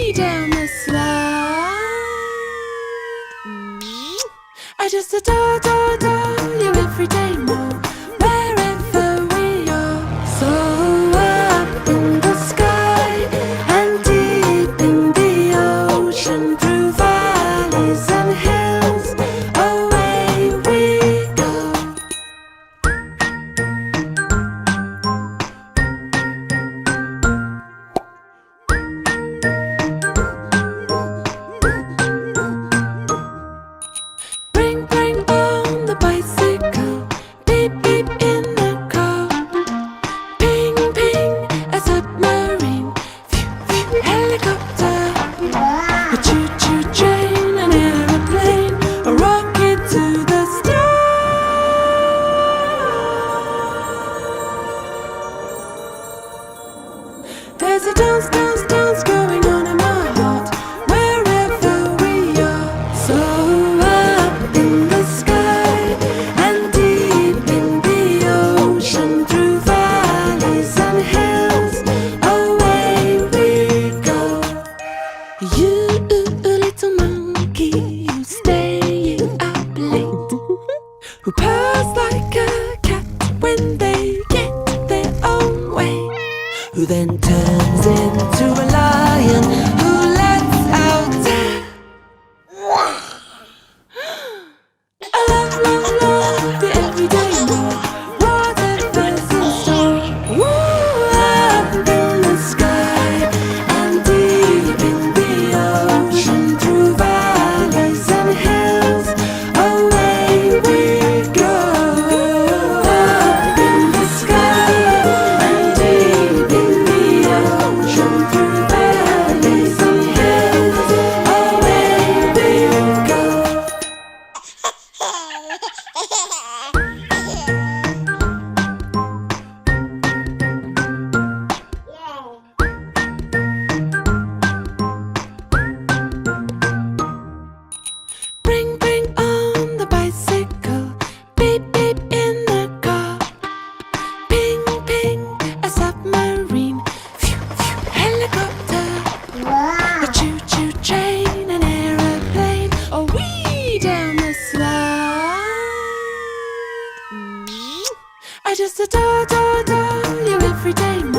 way down the slide. I just adore you every day more, wherever we are. So up in the sky and deep in the ocean, through valleys and hills, away we go. Bring on the bicycle, beep beep in the car. Ping ping a submarine, phew phew helicopter. A choo choo train, an aeroplane, a rocket to the stars. There's a dance going on in my heart, wherever we are. So up in the sky and deep in the ocean, through valleys and hills, away we go. You little monkey, who's staying up late, who purrs like a cat when they get their own way, who then turns into a lion who lets out I love you every day more, whatever's in store. Woo, up in the sky and deep in the ocean, through valleys and hills, away we go. Up in the sky and deep in the ocean, through valleys and hills, away we go. Bring on the bicycle, beep beep in the car. Ping ping a submarine, phew phew helicopter. A choo choo train, an aeroplane, a wee down the slide. I just adore you every day more.